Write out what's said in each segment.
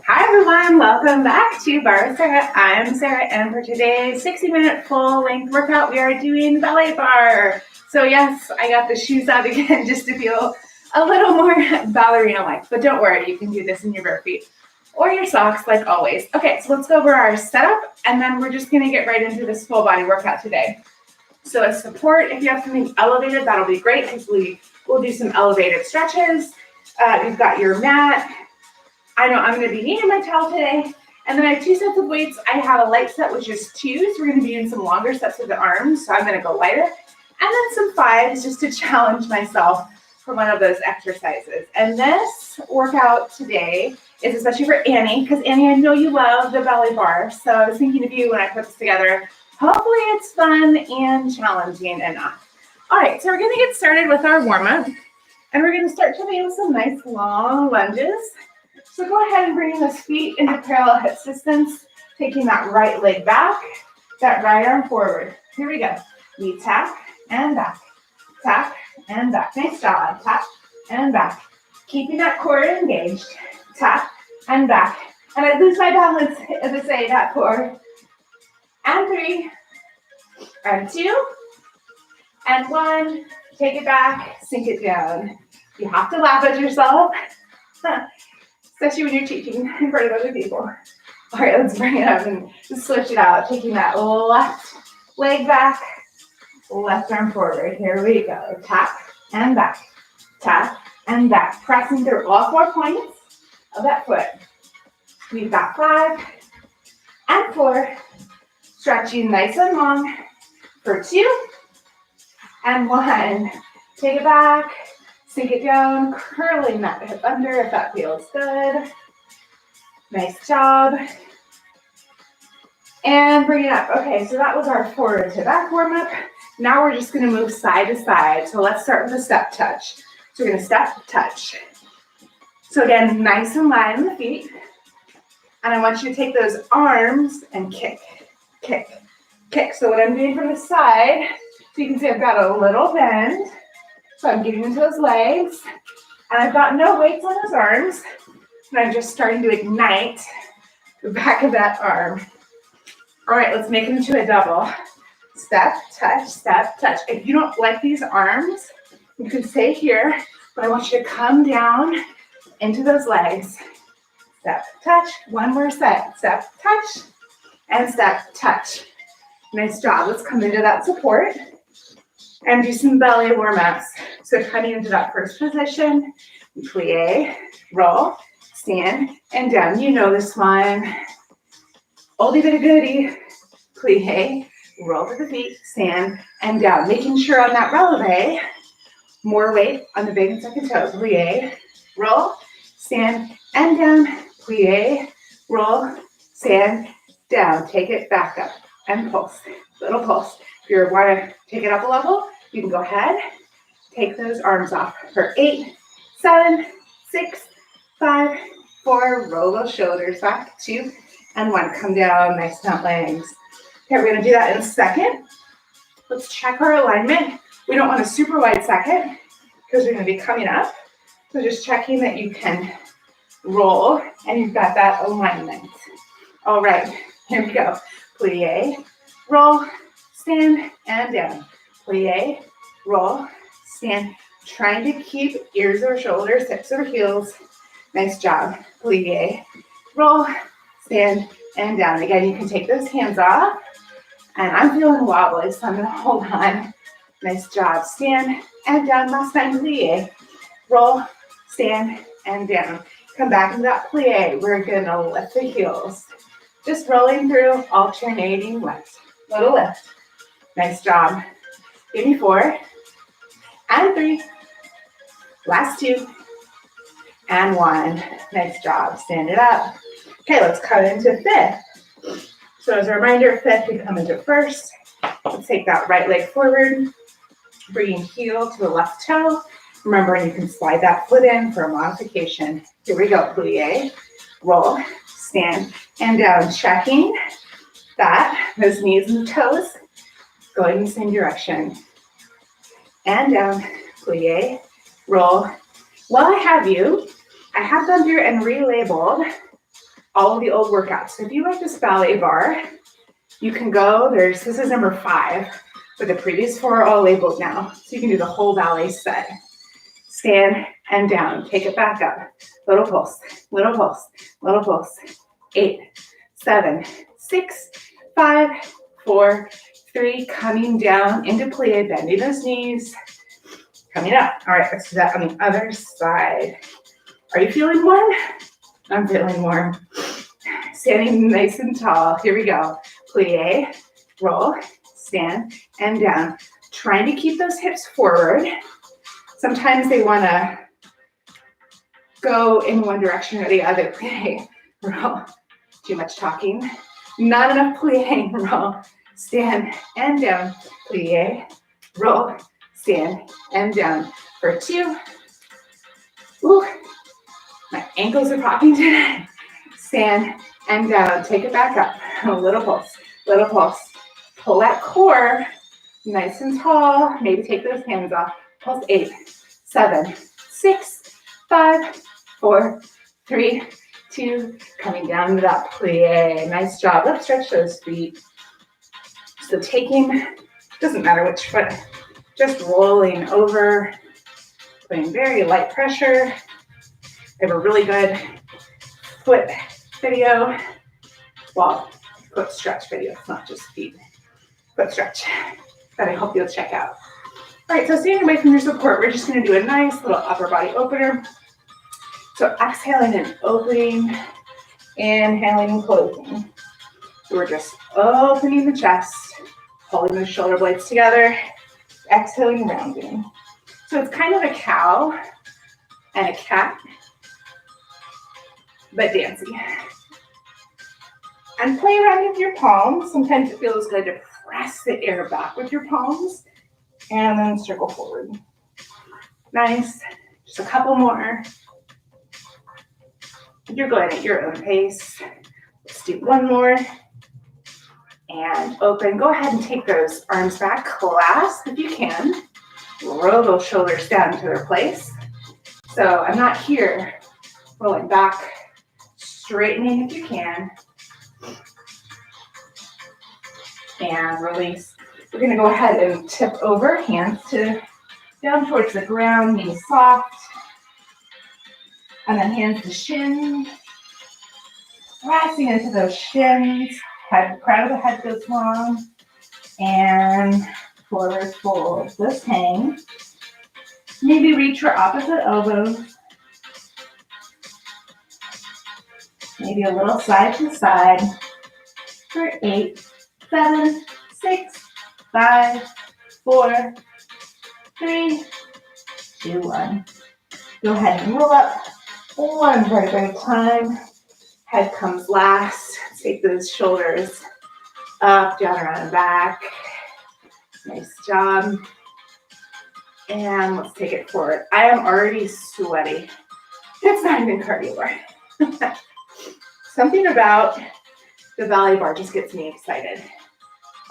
Hi everyone, welcome back to Barre with Sarah. I'm Sarah, and for today's 60-minute full-length workout, we are doing Ballet Barre. So yes, I got the shoes out again just to feel a little more ballerina-like, but don't worry, you can do this in your bare feet or your socks like always. Okay, so let's go over our setup, and then we're just gonna get right into this full body workout today. So as support, if you have something elevated, that'll be great because we will do some elevated stretches. You've got your mat. I know I'm going to be needing my towel today. And then I have 2 sets of weights. I have a light set, which is 2. So we're going to be doing some longer sets with the arms. So I'm going to go lighter. And then some 5s just to challenge myself for one of those exercises. And this workout today is especially for Annie, because Annie, I know you love the Ballet Barre. So I was thinking of you when I put this together. Hopefully it's fun and challenging enough. All right, so we're going to get started with our warm-up. And we're going to start today with some nice long lunges. So go ahead and bring those feet into parallel hip distance, taking that right leg back, that right arm forward. Here we go. We tap and back, tap and back. Nice job. Tap and back. Keeping that core engaged. Tap and back. And I lose my balance as I say that core. And 3, and 2, and 1. Take it back, sink it down. You have to laugh at yourself. Especially when you're teaching in front of other people. All right, let's bring it up and just switch it out. Taking that left leg back, left arm forward. Here we go. Tap and back, tap and back. Pressing through all 4 points of that foot. We've got 5 and 4. Stretching nice and long for 2 and 1. Take it back. Sink it down, curling that hip under if that feels good. Nice job. And bring it up. Okay, so that was our forward to back warm-up. Now we're just gonna move side to side. So let's start with a step touch. So we're gonna step, touch. So again, nice and light on the feet. And I want you to take those arms and kick, kick, kick. So what I'm doing from the side, so you can see I've got a little bend. So I'm getting into those legs, and I've got no weights on those arms, and I'm just starting to ignite the back of that arm. All right, let's make it into a double. Step, touch, step, touch. If you don't like these arms, you can stay here, but I want you to come down into those legs. Step, touch, 1 more set. Step, touch, and step, touch. Nice job. Let's come into that support and do some belly warm-ups. So coming into that first position, plie, roll, stand, and down. You know this one. Oldie but a goodie. Plie, roll to the feet, stand, and down. Making sure on that releve, more weight on the big and second toe. Plie, roll, stand, and down. Plie, roll, stand, down. Take it back up. and pulse. Little pulse. If you want to take it up a level, you can go ahead. Take those arms off for 8, 7, 6, 5, 4. Roll those shoulders back. 2 and 1. Come down. Nice front legs. Okay, we're going to do that in a second. Let's check our alignment. We don't want a super wide second because we're going to be coming up. So just checking that you can roll and you've got that alignment. All right, here we go. Plie, roll, stand, and down. Plie, roll, stand. Trying to keep ears or shoulders, hips or heels. Nice job. Plie, roll, stand, and down. Again, you can take those hands off. And I'm feeling wobbly, so I'm going to hold on. Nice job. Stand and down. Last time, plie. Roll, stand, and down. Come back into that plie. We're going to lift the heels. Just rolling through, alternating lift. Little lift. Nice job. Give me 4 and 3. Last 2 and 1. Nice job. Stand it up. Okay, let's cut into 5th. So as a reminder, 5th, we come into 1st. Let's take that right leg forward, bringing heel to the left toe. Remember, you can slide that foot in for a modification. Here we go, plie, roll, stand, and down. Checking that, those knees and toes going in the same direction. And down, plie, roll. While I have you, I have gone through and relabeled all of the old workouts. So if you like this ballet bar, you can go, this is number 5, but the previous 4 are all labeled now. So you can do the whole ballet set. Stand and down, take it back up. Little pulse, little pulse, little pulse. 8, 7, 6, 5, 4, 3, coming down into plie, bending those knees, coming up. All right, let's do that on the other side. Are you feeling warm? I'm feeling warm. Standing nice and tall. Here we go. Plie, roll, stand, and down. Trying to keep those hips forward. Sometimes they want to go in one direction or the other. Plie, roll. Too much talking. Not enough plie, roll, stand, and down. Plie, roll, stand, and down. For 2. Ooh, my ankles are popping today. Stand and down. Take it back up. A little pulse, little pulse. Pull that core nice and tall. Maybe take those hands off. Pulse. 8, 7, 6, 5, 4, 3, 2. Coming down to that plie. Nice job. Let's stretch those feet. So taking, doesn't matter which foot, just rolling over, putting very light pressure. I have a really good foot video, well, foot stretch video, it's not just feet, foot stretch that I hope you'll check out. All right, so staying away from your support, we're just gonna do a nice little upper body opener. So exhaling and opening, inhaling and closing. So we're just opening the chest, holding the shoulder blades together, exhaling and rounding. So it's kind of a cow and a cat, but dancing. And play around with your palms. Sometimes it feels good to press the air back with your palms and then circle forward. Nice. Just a couple more. You're going at your own pace. Let's do one more. And open. Go ahead and take those arms back. Clasp if you can. Roll those shoulders down to their place. So I'm not here. Rolling back. Straightening if you can. And release. We're going to go ahead and tip over, hands to down towards the ground, knees soft. And then hands to shins. Pressing into those shins. Head, crown of the head goes long. And forward fold. Just hang. Maybe reach for opposite elbows. Maybe a little side to side. For 8, 7, 6, 5, 4, 3, 2, 1. Go ahead and roll up one vertebra at a time. Head comes last. Take those shoulders Up, down, around, and back. Nice job. And let's take it forward. I am already sweaty. It's not even cardio bar. Something about the ballet bar just gets me excited.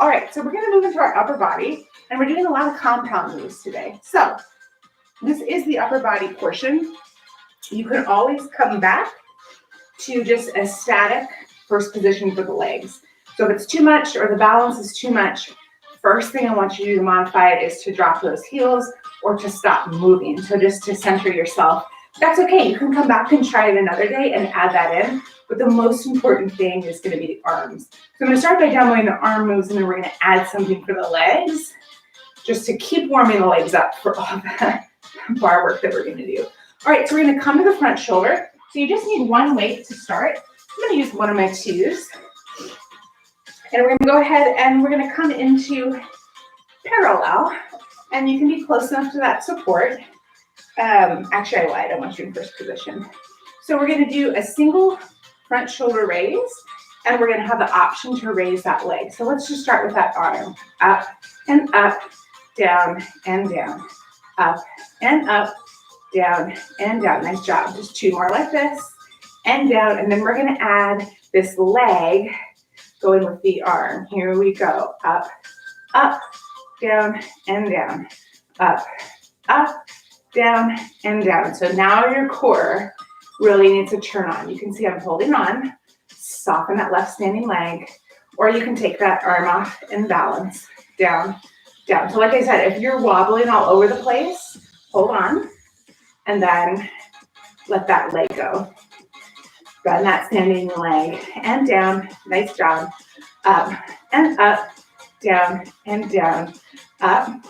All right, so we're gonna move into our upper body, and we're doing a lot of compound moves today. So this is the upper body portion. You can always come back to just a static first position for the legs. So if it's too much or the balance is too much, first thing I want you to do to modify it is to drop those heels or to stop moving. So just to center yourself. That's okay, you can come back and try it another day and add that in. But the most important thing is going to be the arms. So I'm going to start by demoing the arm moves, and then we're going to add something for the legs, just to keep warming the legs up for all that bar work that we're going to do. All right, so we're going to come to the front shoulder. So you just need one weight to start. I'm going to use one of my twos. And we're going to go ahead and we're going to come into parallel. And you can be close enough to that support. Actually, I lied. I want you in first position. So we're going to do a single front shoulder raise, and we're going to have the option to raise that leg. So let's just start with that arm. Up and up, down and down. Up and up, down and down. Nice job. Just two more like this, and down. And then we're going to add this leg going with the arm. Here we go. Up, up, down and down. Up, up, down and down. So now your core really needs to turn on. You can see I'm holding on, soften that left standing leg, or you can take that arm off and balance down, down. So like I said, if you're wobbling all over the place, hold on, and then let that leg go. Bend that standing leg and down. Nice job. Up and up, down and down, up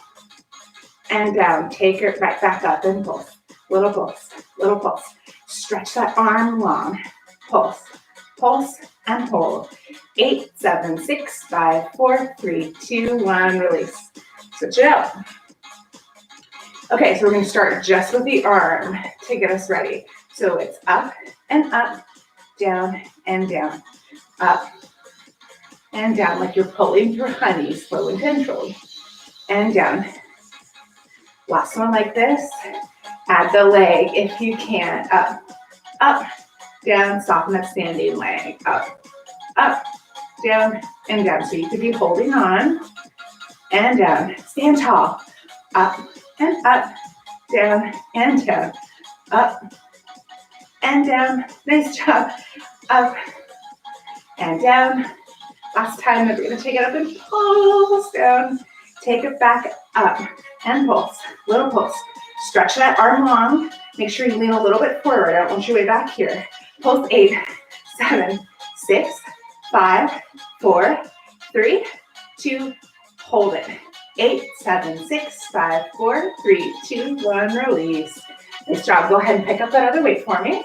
and down. Take it right back up and pulse. Little pulse, little pulse. Stretch that arm long. Pulse, pulse, and hold. 8, 7, 6, 5, 4, 3, 2, 1, release. Switch it out. Okay, so we're going to start just with the arm to get us ready. So it's up and up, down and down, up and down, like you're pulling through honey, slow and controlled, and down. Last one like this. Add the leg if you can. Up, up, down, soften that standing leg. Up, down, and down. So you could be holding on and down. Stand tall. Up and up, down and down. Up and down. Nice job. Up and down. Last time that we're going to take it up and pulse down. Take it back up and pulse. Little pulse. Stretch that arm long. Make sure you lean a little bit forward. I don't want you way back here. Pulse 8, 7, 6, 5, 4, 3, 2, hold it. 8, 7, 6, 5, 4, 3, 2, 1, release. Nice job. Go ahead and pick up that other weight for me.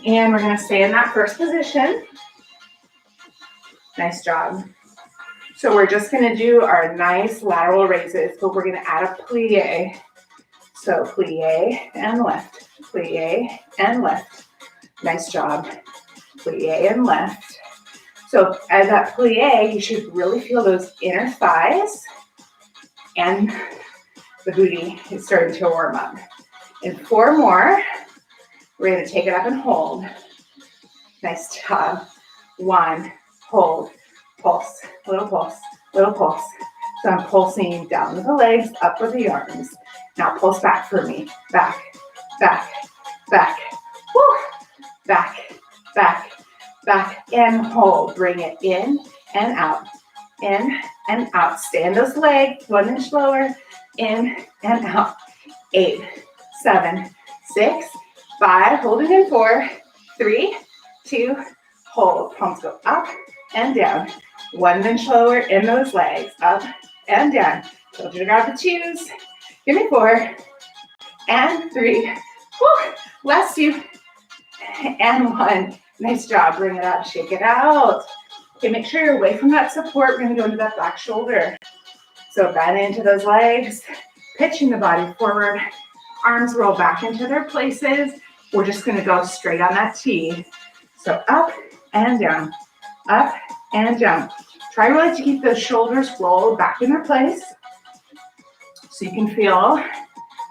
And we're going to stay in that first position. Nice job. So we're just going to do our nice lateral raises, but we're going to add a plie. So plie and left, plie and left. Nice job. Plie and left. So as that plie, you should really feel those inner thighs and the booty is starting to warm up. In 4 more, we're going to take it up and hold. Nice job. 1, hold, pulse, little pulse, little pulse. So I'm pulsing down with the legs, up with the arms. Now pulse back for me. Back, back, back. Woo. Back, back, back, and hold. Bring it in and out, in and out. Stand those legs 1 inch lower, in and out. 8, 7, 6, 5. Hold it in 4, 3, 2, hold. Palms go up and down. 1 inch lower in those legs, up and down. Told you to grab the 2s. Give me 4 and 3. Woo. Last 2 and 1. Nice job. Bring it up. Shake it out. Okay, make sure you're away from that support. We're going to go into that back shoulder. So bend into those legs, pitching the body forward. Arms roll back into their places. We're just going to go straight on that T. So up and down, up and jump. Try really to keep those shoulders rolled back in their place so you can feel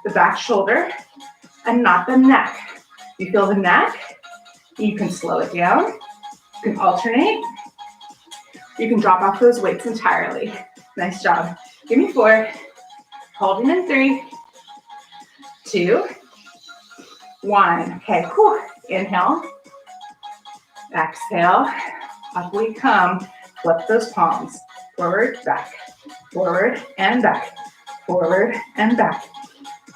the back shoulder and not the neck. You feel the neck, you can slow it down, you can alternate, you can drop off those weights entirely. Nice job. Give me 4, holding in 3, 2, 1. Okay, whew. Inhale, exhale, up we come. Flip those palms, forward, back, forward, and back, forward, and back.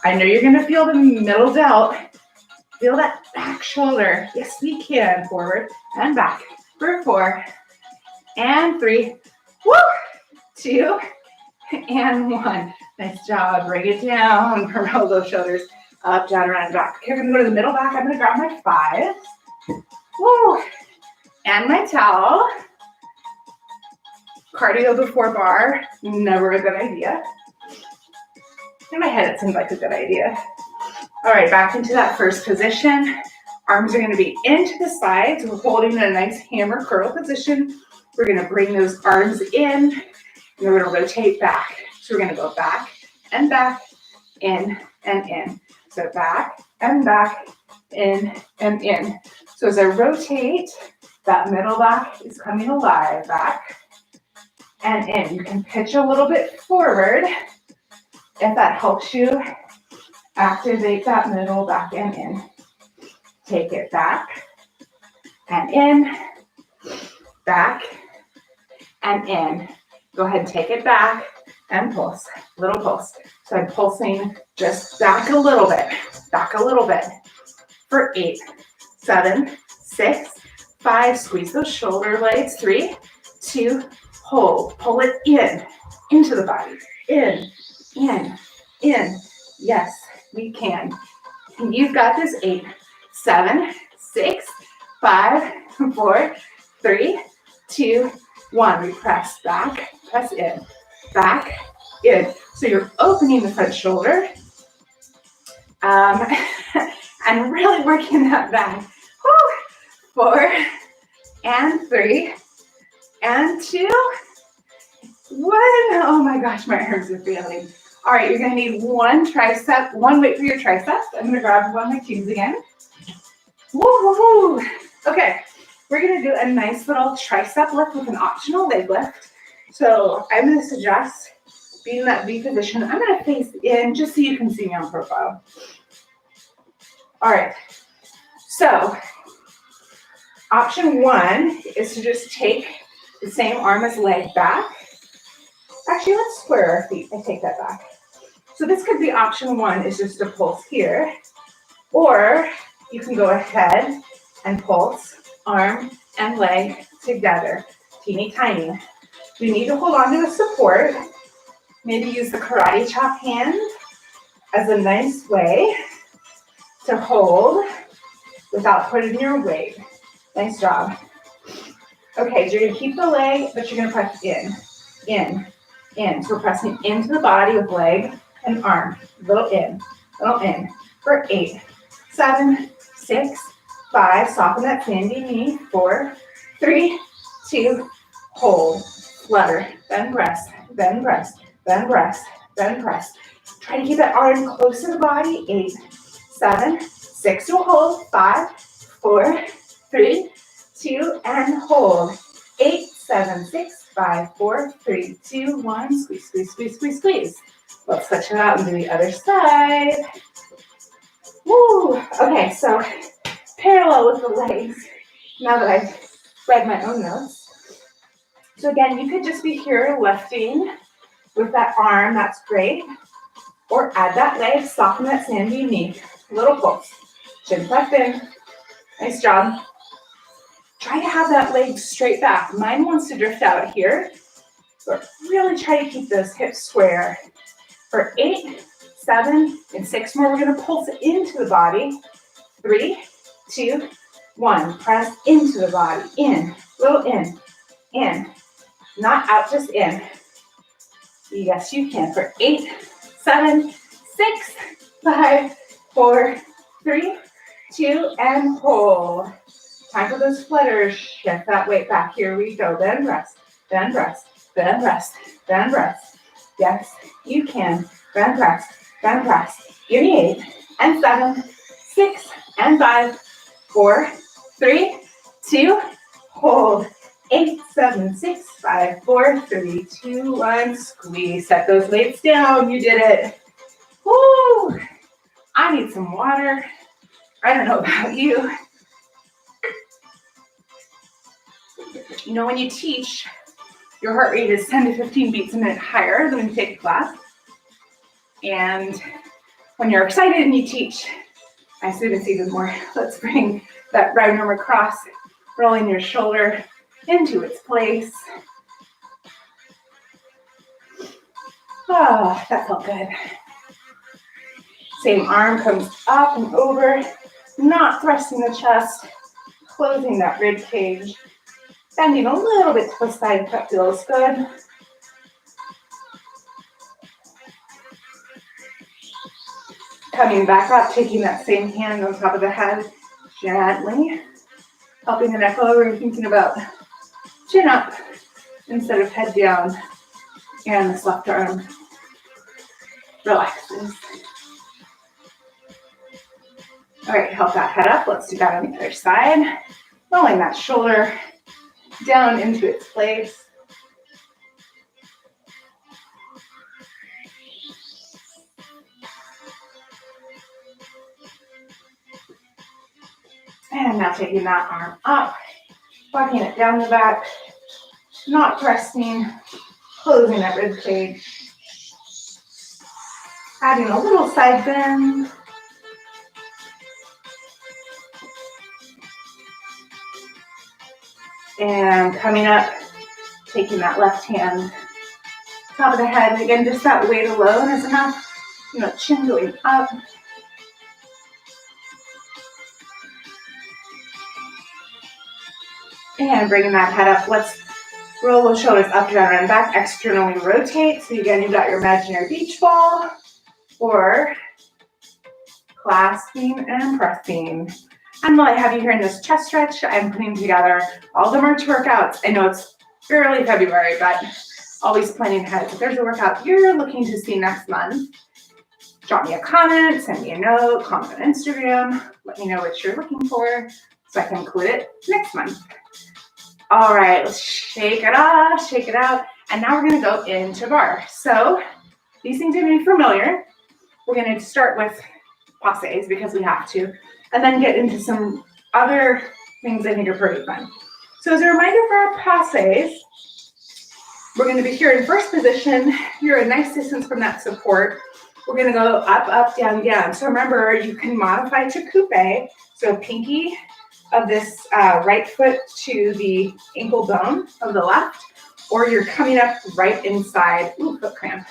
I know you're gonna feel the middle delt. Feel that back shoulder. Yes, we can. Forward and back for 4 and 3, woo, 2 and 1. Nice job. Bring it down. Roll those shoulders up, down, around, and back. Okay, we're gonna go to the middle back. I'm gonna grab my 5, woo, and my towel. Cardio before bar, never a good idea. In my head, it seems like a good idea. All right, back into that first position. Arms are gonna be into the sides. We're holding in a nice hammer curl position. We're gonna bring those arms in, and we're gonna rotate back. So we're gonna go back, in, and in. So back, in, and in. So as I rotate, that middle back is coming alive. Back, and in. You can pitch a little bit forward if that helps you activate that middle back and in. Take it back and in, back and in. Go ahead and take it back and pulse, little pulse. So I'm pulsing just back a little bit for 8, 7, 6, 5. Squeeze those shoulder blades. 3, 2, hold. Pull it in, into the body. In. Yes, we can. You've got this. 8, 7, 6, 5, 4, 3, 2, 1. We press back, press in, back, in. So you're opening the front shoulder and really working that back. Woo. 4 and 3 and 2, 1. Oh my gosh, my arms are feeling. All right, you're gonna need one weight for your triceps. I'm gonna grab one of my cubes again. Woo, woo, woo. Okay, we're gonna do a nice little tricep lift with an optional leg lift. So I'm gonna suggest being in that V position. I'm gonna face in just so you can see me on profile. All right, so option 1 is to just take the same arm as leg back. Actually, let's square our feet. I take that back. So this could be option 1, is just to pulse here. Or you can go ahead and pulse arm and leg together. Teeny tiny. You need to hold on to a support. Maybe use the karate chop hand as a nice way to hold without putting your weight. Nice job. Okay, so you're gonna keep the leg, but you're gonna press in. So we're pressing into the body with leg and arm. Little in for 8, 7, 6, 5. Soften that sandy knee. 4, 3, 2, hold. Flutter, then press, then press, then press, then press. Try to keep that arm close to the body. 8, 7, 6, you'll hold. 5, 4, 3, 2, and hold. 8, 7, 6, 5, 4, 3, 2, 1. Squeeze, squeeze, squeeze, squeeze, squeeze. Let's switch it out and do the other side. Woo! Okay, so parallel with the legs. Now that I've read my own notes. So again, you could just be here lifting with that arm. That's great. Or add that leg, soften that sandy knee. Little pulse. Chin tucked in. Nice job. Try to have that leg straight back. Mine wants to drift out here, but really try to keep those hips square. For 8, 7, and 6 more, we're gonna pulse into the body. 3, 2, 1. Press into the body. In, little in. Not out, just in. Yes, you can. For 8, 7, 6, 5, 4, 3, 2, and hold. Time for those flutters. Shift that weight back. Here we go. Then rest, then rest, then rest, then rest. Yes, you can. Then rest, then rest. Give me 8 and 7, 6 and 5, 4, 3, 2, hold. 8, 7, 6, 5, 4, 3, 2, 1. Squeeze. Set those weights down. You did it. Woo! I need some water. I don't know about you. You know, when you teach, your heart rate is 10 to 15 beats a minute higher than when you take a class. And when you're excited and you teach, my students even more. Let's bring that round arm across, rolling your shoulder into its place. Ah, that felt good. Same arm comes up and over, not thrusting the chest, closing that rib cage, bending a little bit to the side if that feels good. Coming back up, taking that same hand on top of the head, gently helping the neck lower and thinking about chin up instead of head down, and this left arm relaxes. All right, help that head up. Let's do that on the other side. Rolling that shoulder down into its place. And now taking that arm up, walking it down the back, not thrusting, closing that rib cage. Adding a little side bend. And coming up, taking that left hand, top of the head. Again, just that weight alone is enough. You know, chin going up. And bringing that head up. Let's roll those shoulders up, down, and back. Externally rotate. So again, you've got your imaginary beach ball or clasping and pressing. And while I have you here in this chest stretch, I'm putting together all the March workouts. I know it's early February, but always planning ahead. If there's a workout you're looking to see next month, drop me a comment, send me a note, comment on Instagram, let me know what you're looking for so I can include it next month. All right, let's shake it off, shake it out. And now we're gonna go into bar. So these things are gonna be familiar. We're gonna start with passes because we have to, and then get into some other things I think are pretty fun. So as a reminder for our passes, we're gonna be here in first position. You're a nice distance from that support. We're gonna go up, up, down, down. So remember, you can modify to coupe. So pinky of this right foot to the ankle bone of the left, or you're coming up right inside, ooh, foot cramp,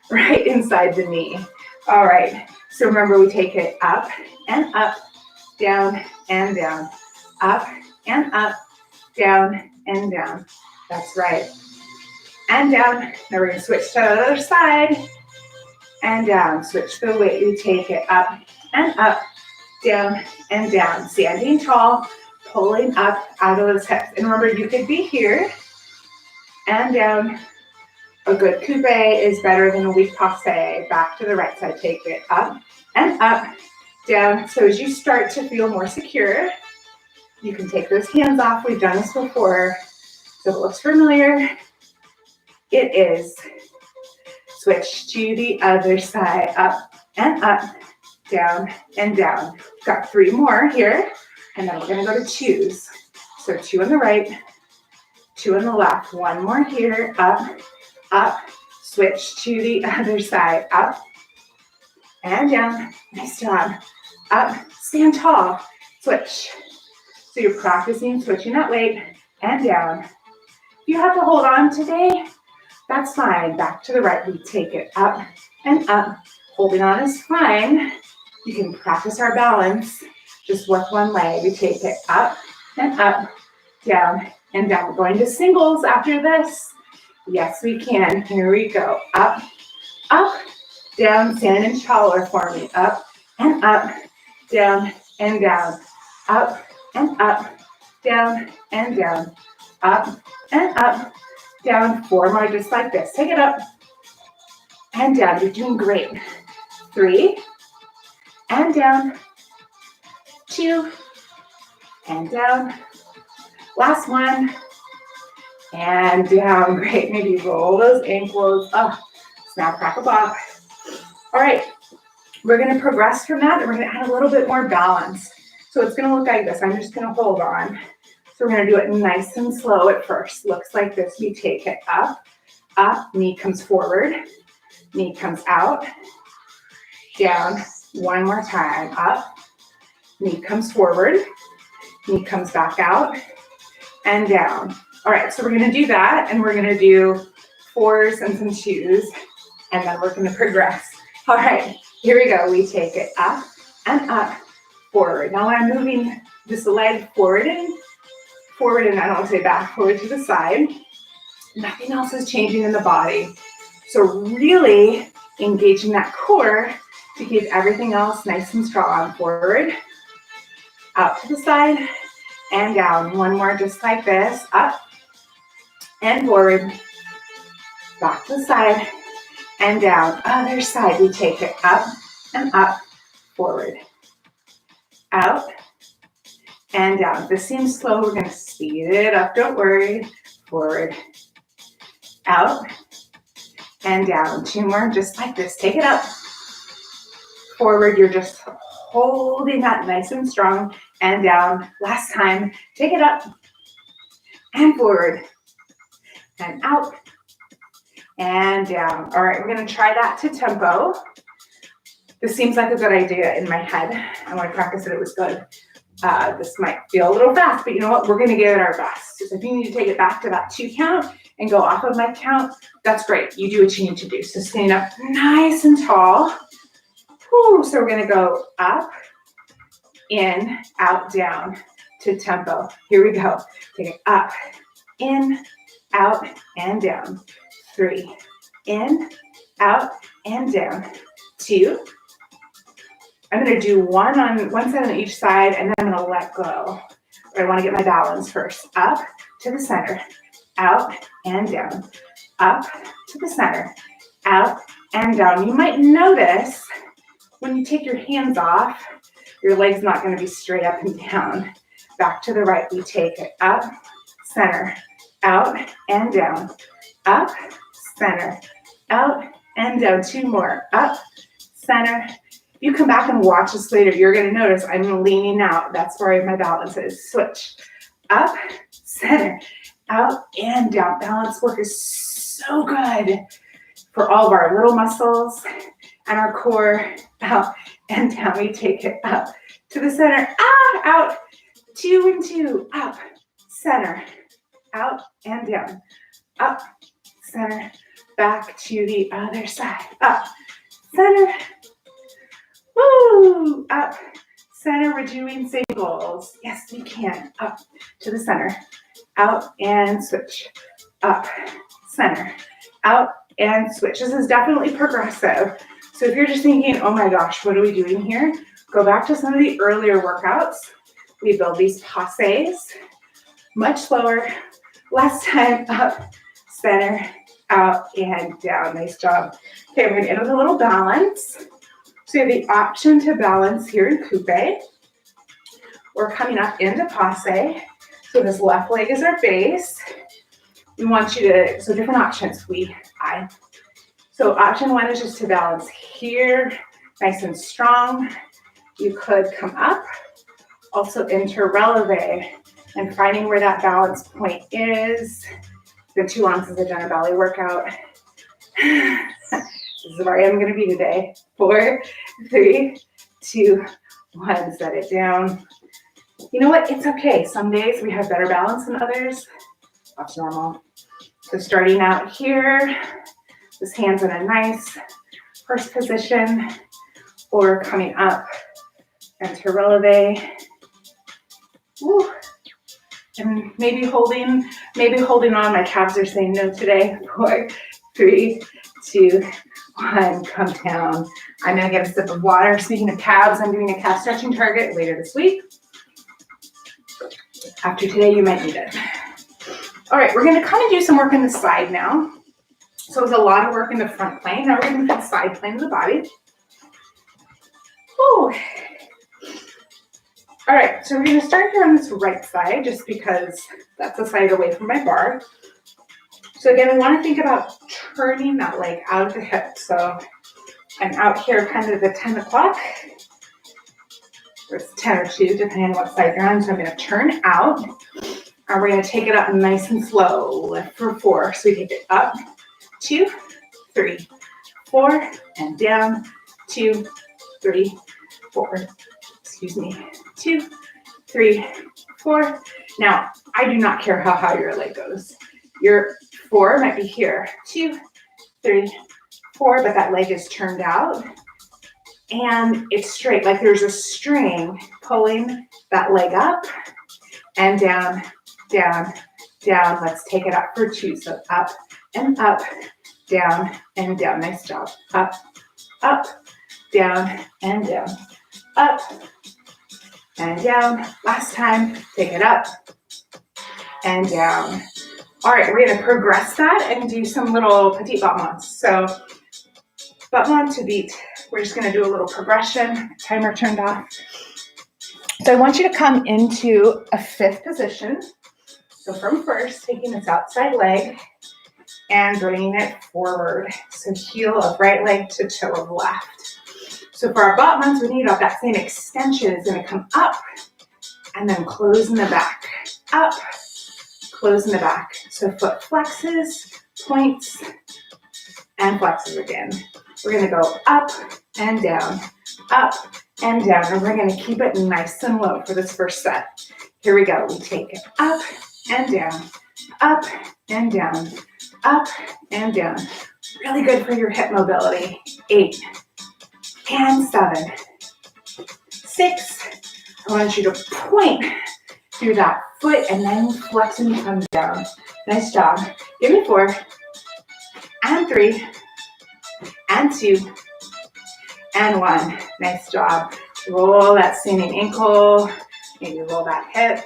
right inside the knee. All right, so remember we take it up and up, down and down, up and up, down and down. That's right. And down. Now we're gonna switch to the other side and down. Switch the weight. You take it up and up, down and down. Standing tall, pulling up out of those hips. And remember, you could be here and down. A good coupe is better than a weak passe. Back to the right side. Take it up and up, down. So as you start to feel more secure, you can take those hands off. We've done this before, so if it looks familiar, it is. Switch to the other side, up and up, down and down. We've got 3 more here, and then we're gonna go to 2s. So 2 on the right, 2 on the left. 1 more here, up, up. Switch to the other side, up and down. Nice job. Up, stand tall, switch. So you're practicing switching that weight and down. If you have to hold on today, that's fine. Back to the right, we take it up and up. Holding on is fine. You can practice our balance just with one leg. We take it up and up, down and down. We're going to singles after this. Yes, we can. Here we go. Up, up, down, standing taller for me. Up and up, down and down. Up and up, down, and down, up, and up, down. 4 more just like this. Take it up, and down. You're doing great. 3, and down, 2, and down. Last one, and down. Great. Maybe roll those ankles. Oh, snap, crackle, pop. All right, we're going to progress from that, and we're going to add a little bit more balance. So it's going to look like this. I'm just going to hold on. So we're going to do it nice and slow at first. Looks like this. We take it up, up, knee comes forward, knee comes out, down. One more time, up, knee comes forward, knee comes back out, and down. All right, so we're going to do that, and we're going to do 4s and some 2s, and then we're going to progress. All right, here we go. We take it up and up, forward. Now when I'm moving this leg forward, and I don't want to say back, forward to the side, nothing else is changing in the body. So really engaging that core to keep everything else nice and strong. Forward, out to the side, and down. One more just like this, up, and forward, back to the side, and down. Other side, we take it up and up, forward, out, and down. If this seems slow, we're going to speed it up, don't worry. Forward, out, and down. 2 more just like this. Take it up, forward. You're just holding that nice and strong, and down. Last time, take it up, and forward, and out, and down. All right, we're going to try that to tempo. This seems like a good idea in my head. I want to practice it. It was good. This might feel a little fast, but you know what? We're going to give it our best. So if you need to take it back to that 2 count and go off of my count, that's great. You do what you need to do. So stand up nice and tall. Whew. So we're going to go up, in, out, down to tempo. Here we go. Take it up, in, out, and down. 3, in, out, and down. 2. I'm going to do one on one side on each side, and then I'm going to let go. I want to get my balance first. Up to the center, out and down, up to the center, out and down. You might notice when you take your hands off, your leg's not going to be straight up and down. Back to the right, we take it up, center, out and down, up, center, out and down. 2 more, up, center. You come back and watch this later, you're going to notice I'm leaning out. That's where my balance is. Switch. Up, center, out, and down. Balance work is so good for all of our little muscles and our core. Out and down. We take it up to the center. Out. 2 and 2. Up, center, out, and down. Up, center, back to the other side. Up, center. Woo! Up, center, we're doing singles. Yes, we can. Up to the center, out and switch. Up, center, out and switch. This is definitely progressive. So if you're just thinking, oh my gosh, what are we doing here? Go back to some of the earlier workouts. We build these passes, much slower, less time. Up, center, out, and down. Nice job. Okay, we're going to end with a little balance. So you have the option to balance here in coupe. We're coming up into passe. So this left leg is our base. We want you to, so different options. So option 1 is just to balance here, nice and strong. You could come up, also into releve, and finding where that balance point is. It's been too long since I've done a ballet workout. This is where I am going to be today. 4, 3, 2, 1. Set it down. You know what? It's okay. Some days we have better balance than others. That's normal. So starting out here, this hand's in a nice first position, or coming up into releve. Woo. And maybe holding on. My calves are saying no today. 4, 3, 2, 1, come down. I'm going to get a sip of water. Speaking of calves, I'm doing a calf stretching target later this week. After today, you might need it. All right, we're gonna kind of do some work on the side now. So it was a lot of work in the front plane. Now we're gonna do the side plane of the body. Whew. All right, so we're gonna start here on this right side just because that's the side away from my bar. So again, we wanna think about turning that leg out of the hip. So I'm out here kind of at 10 o'clock, or it's 10 or 2, depending on what side you're on. So I'm gonna turn out, and we're gonna take it up nice and slow. Lift for 4, so we take it up, 2, 3, 4, and down, 2, 3, 4. Excuse me, 2, 3, 4. Now, I do not care how high your leg goes. Your 4 might be here, 2, 3, 4, but that leg is turned out and it's straight, like there's a string pulling that leg up and down, down, down. Let's take it up for 2. So up and up, down and down. Nice job. Up, up, down and down. Up and down. Last time, take it up and down. All right, we're gonna progress that and do some little petit battements. So battement to beat. We're just gonna do a little progression. Timer turned off. So I want you to come into a 5th position. So from first, taking this outside leg and bringing it forward. So heel of right leg to toe of left. So for our battements, we need that same extension is gonna come up and then close in the back. Up, close in the back. So foot flexes, points, and flexes again. We're gonna go up and down, and we're gonna keep it nice and low for this first set. Here we go. We take it up and down, up and down, up and down. Really good for your hip mobility. 8 and 7, 6. I want you to point through that foot and then flex and come down. Nice job. Give me 4 and 3 and 2 and 1. Nice job. Roll that standing ankle. Maybe roll that hip.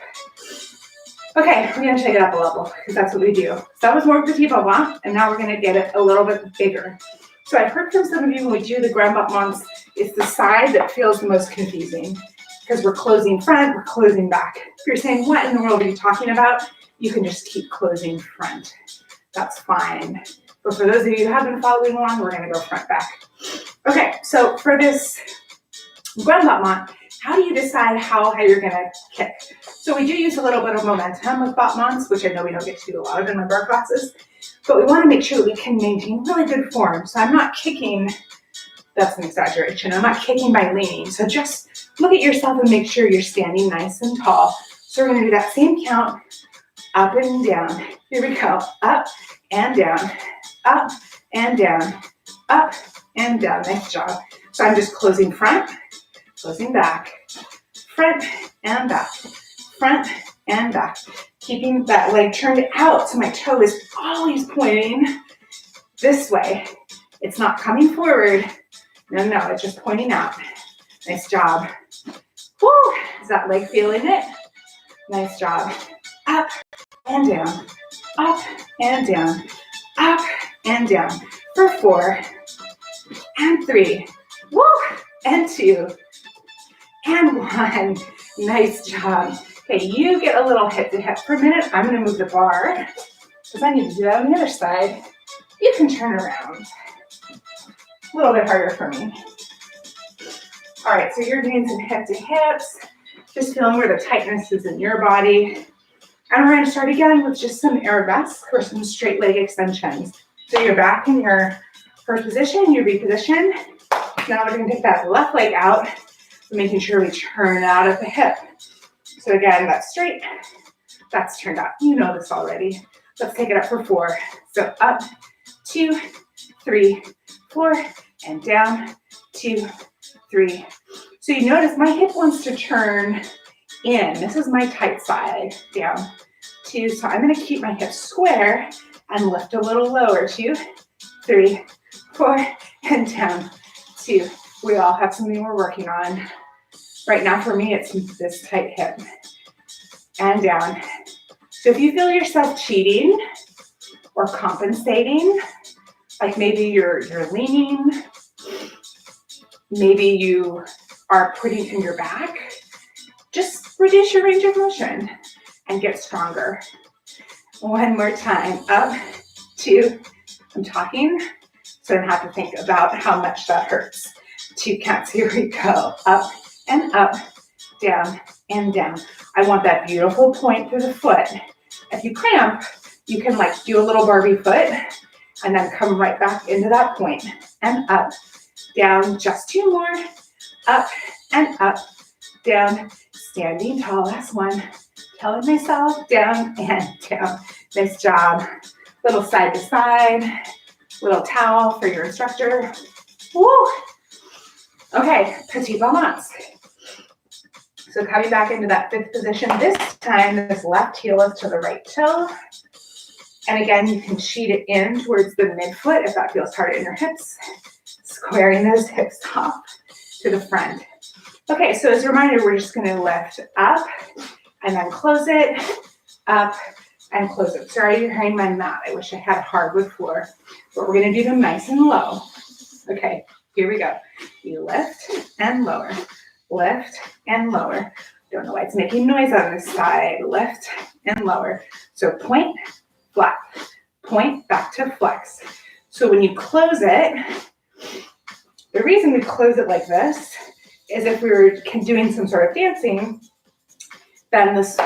Okay, we're gonna take it up a level because that's what we do. So that was more petit battement, and now we're gonna get it a little bit bigger. So I've heard from some of you when we do the grand battements, it's the side that feels the most confusing because we're closing front, we're closing back. If you're saying, what in the world are you talking about? You can just keep closing front. That's fine. But for those of you who have been following along, we're gonna go front back. Okay, so for this grand battement, how do you decide how high you're gonna kick? So we do use a little bit of momentum with battements, which I know we don't get to do a lot of in my bar classes, but we wanna make sure that we can maintain really good form. So I'm not kicking, that's an exaggeration, I'm not kicking by leaning. So just look at yourself and make sure you're standing nice and tall. So we're gonna do that same count, up and down. Here we go, up and down, up and down, up and down. Nice job. So I'm just closing front, closing back, front and back, front and back. Keeping that leg turned out so my toe is always pointing this way. It's not coming forward. No, it's just pointing out. Nice job. Woo! Is that leg feeling it? Nice job. Up and down, up and down, up and down. For 4 and 3, woo! And 2 and 1. Nice job. Okay, you get a little hip to hip for a minute. I'm gonna move the bar because I need to do that on the other side. You can turn around. A little bit harder for me. All right, so you're doing some hip to hips, just feeling where the tightness is in your body. And we're gonna start again with just some arabesque or some straight leg extensions. So you're back in your first position, you reposition. Now we're gonna take that left leg out, making sure we turn out at the hip. So again, that's straight, that's turned out. You know this already. Let's take it up for 4. So up, 2, 3, 4, and down, 2, 3. So you notice my hip wants to turn in. This is my tight side, down, 2. So I'm gonna keep my hips square and lift a little lower, 2, 3, 4, and down, 2. We all have something we're working on. Right now for me, it's this tight hip. and down. So if you feel yourself cheating or compensating, like maybe you're leaning, maybe you are putting in your back, just reduce your range of motion and get stronger. One more time, up, 2, I'm talking, so I don't have to think about how much that hurts. 2 counts, here we go, up and up, down and down. I want that beautiful point through the foot. If you cramp, you can like do a little Barbie foot and then come right back into that point and up, down, just 2 more, up and up, down, standing tall, last one, telling myself down and down. Nice job. Little side to side, little towel for your instructor. Woo! Okay, petit balance. So coming back into that 5th position, this time this left heel is to the right toe. And again, you can sheet it in towards the midfoot if that feels hard in your hips. Squaring those hips off to the front. Okay, so as a reminder, we're just gonna lift up and then close it, up and close it. Sorry you're hearing my mat. I wish I had a hardwood floor, but we're gonna do them nice and low. Okay, here we go. You lift and lower, lift and lower. Don't know why it's making noise on this side. Lift and lower. So point, flat, point, back to flex. So when you close it, the reason we close it like this is if we were doing some sort of dancing, then this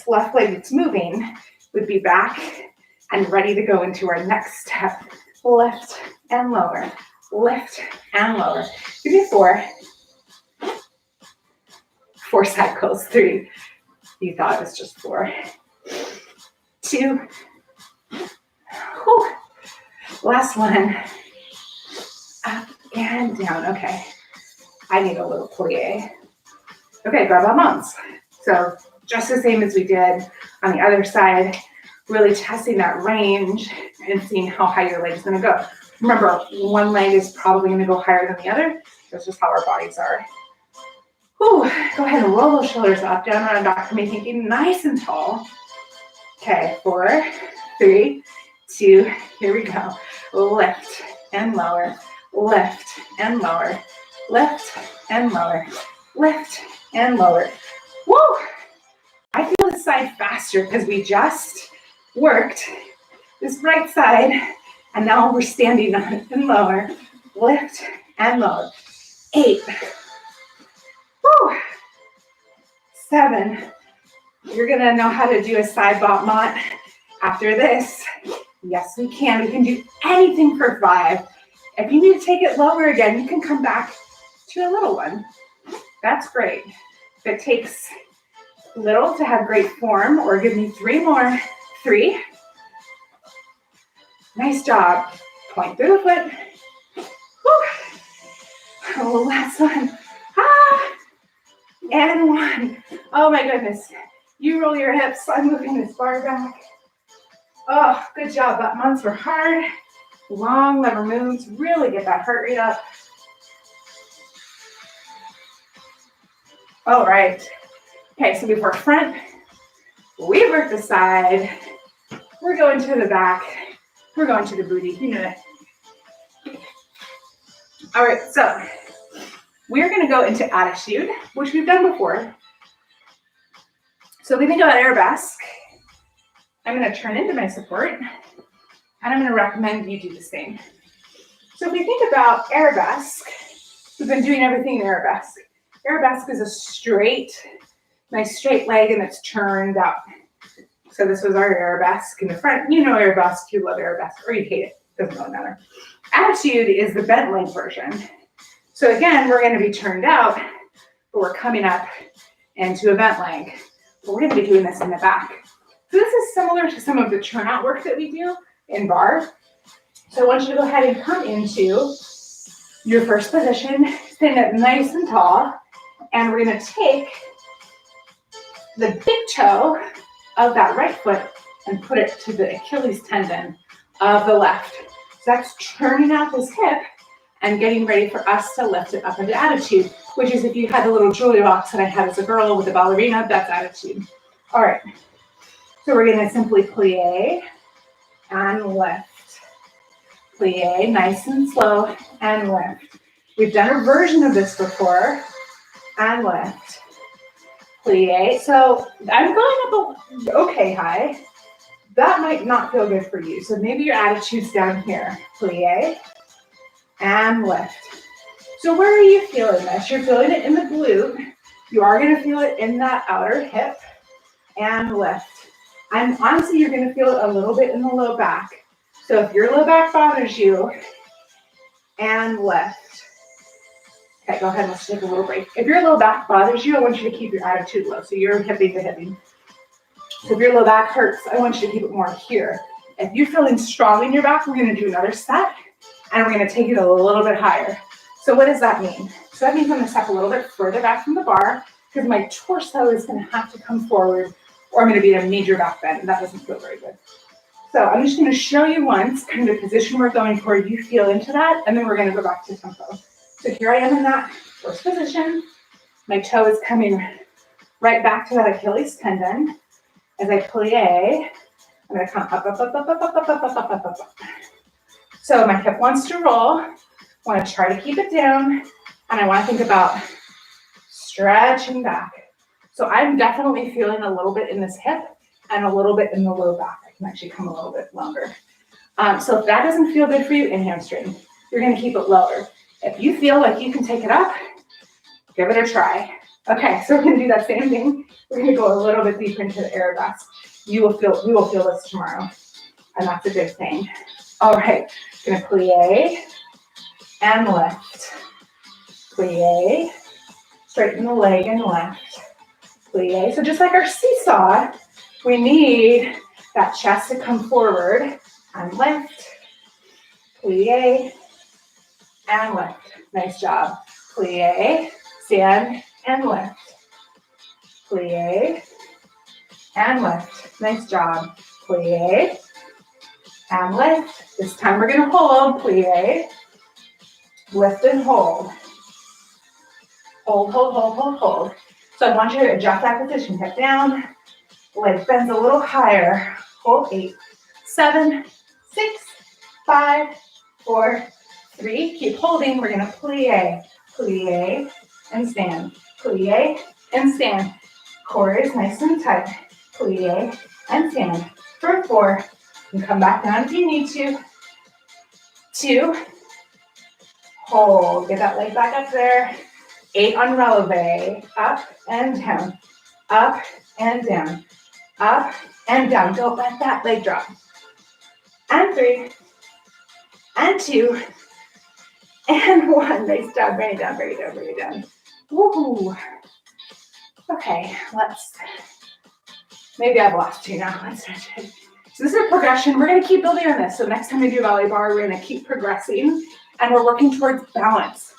left leg that's moving would be back and ready to go into our next step. Lift and lower, lift and lower. Give me 4. 4 cycles, 3. You thought it was just 4. 2. Whew. Last one. Up and down. Okay. I need a little plie. Okay, grab balance. So just the same as we did on the other side, really testing that range and seeing how high your leg is going to go. Remember, one leg is probably going to go higher than the other. That's just how our bodies are. Whew. Go ahead and roll those shoulders up, down, around, back for me, thinking nice and tall. Okay, 4, 3, 2, here we go. Lift and lower, lift and lower, lift and lower, lift and lower. Woo! I feel this side faster because we just worked this right side and now we're standing on it and lower, lift and lower. 8. Woo! 7. You're gonna know how to do a side bop mat after this. Yes, we can. We can do anything for 5. If you need to take it lower again, you can come back to a little one. That's great. If it takes little to have great form, or give me 3 more. 3. Nice job. Point through the foot. Woo. Oh, last one. And 1. Oh my goodness. You roll your hips. I'm moving this bar back. Oh, good job. Butt months were hard. Long lever moves. Really get that heart rate up. All right. Okay, so we've worked front. We've worked the side. We're going to the back. We're going to the booty. You know it. All right, so we're going to go into attitude, which we've done before. So if we think about arabesque, I'm going to turn into my support, and I'm going to recommend you do the same. So if we think about arabesque, we've been doing everything in arabesque. Arabesque is a straight, nice straight leg, and it's turned up. So this was our arabesque in the front. You know arabesque, you love arabesque, or you hate it. Doesn't really matter. Attitude is the bent leg version. So again, we're going to be turned out, but we're coming up into a bent leg. But we're going to be doing this in the back. So this is similar to some of the turnout work that we do in bar. So I want you to go ahead and come into your first position, stand up nice and tall, and we're going to take the big toe of that right foot and put it to the Achilles tendon of the left. So that's turning out this hip and getting ready for us to lift it up into attitude, which is if you had the little jewelry box that I had as a girl with a ballerina, that's attitude. All right, so we're gonna simply plie and lift. Plie, nice and slow, and lift. We've done a version of this before, and lift. Plie, so I'm going up okay high. That might not feel good for you, so maybe your attitude's down here. Plie, and lift. So where are you feeling this? You're feeling it in the glute. You are gonna feel it in that outer hip, and lift. And honestly, you're gonna feel it a little bit in the low back. So if your low back bothers you, and lift. Okay, go ahead, let's take a little break. If your low back bothers you, I want you to keep your attitude low. So you're hipping to hipping. So if your low back hurts, I want you to keep it more here. If you're feeling strong in your back, we're gonna do another set, and we're gonna take it a little bit higher. So what does that mean? So that means I'm gonna step a little bit further back from the bar, because my torso is gonna have to come forward, or I'm gonna be in a major back bend, and that doesn't feel very good. So I'm just gonna show you once, kind of the position we're going for, you feel into that, and then we're gonna go back to tempo. So here I am in that first position. My toe is coming right back to that Achilles tendon. As I plie, I'm gonna come up, up, up, up, up, up, up, up, up, up, up, up. So my hip wants to roll. I wanna try to keep it down, and I wanna think about stretching back. So I'm definitely feeling a little bit in this hip and a little bit in the low back. I can actually come a little bit longer. So if that doesn't feel good for you in hamstring, you're gonna keep it lower. If you feel like you can take it up, give it a try. Okay, so we're gonna do that same thing. We're gonna go a little bit deeper into the arabesque. We will feel this tomorrow, and that's a good thing. All right, gonna plie and lift. Plie, straighten the leg and lift. Plie. So just like our seesaw, we need that chest to come forward and lift. Plie and lift. Nice job. Plie, stand and lift. Plie and lift. Nice job. Plie and lift. This time we're going to hold. Plie, lift and hold. Hold, hold, hold, hold, hold. So I want you to adjust that position. Hip down. Leg bends a little higher. Hold 8, 7, 6, 5, 4, 3. Keep holding. We're going to plie, plie, and stand. Plie and stand. Core is nice and tight. Plie and stand. For 4. And come back down if you need to. 2. Hold. Get that leg back up there. 8 on releve. Up and down. Up and down. Up and down. Don't let that leg drop. And 3. And 2. And 1. Nice job. Bring it down, bring it down, bring it down. Woohoo. Okay, maybe I've lost you now. Let's stretch it. So this is a progression. We're going to keep building on this. So next time we do ballet bar, we're going to keep progressing, and we're working towards balance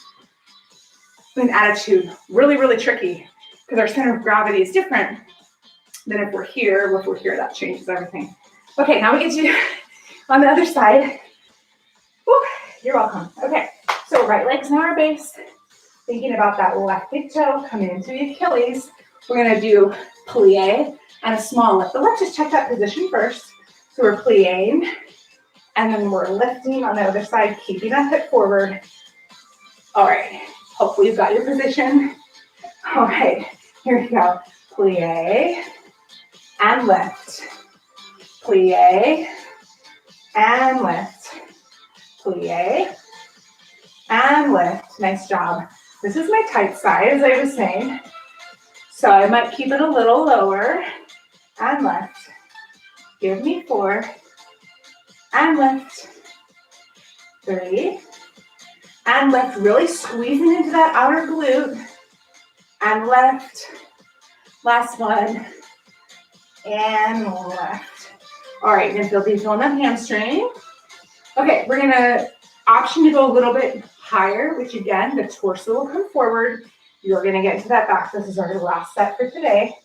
and attitude. Really, really tricky, because our center of gravity is different than if we're here. If we're here, that changes everything. Okay, now we get to on the other side. Woo, you're welcome. Okay, so right leg's now our base. Thinking about that left big toe coming into the Achilles. We're going to do plie and a small lift. But let's just check that position first. So we're plieing, and then we're lifting on the other side, keeping that hip forward. All right, hopefully you've got your position. All right, here we go. Plie and lift. Plie and lift. Plie and lift. Nice job. This is my tight side, as I was saying. So I might keep it a little lower and lift. Give me 4 and lift. 3 and lift. Really squeezing into that outer glute and lift. Last one and lift. All right, you're gonna feel that hamstring. Okay, we're gonna option to go a little bit higher, which again, the torso will come forward. You're gonna get into that back. This is our last set for today.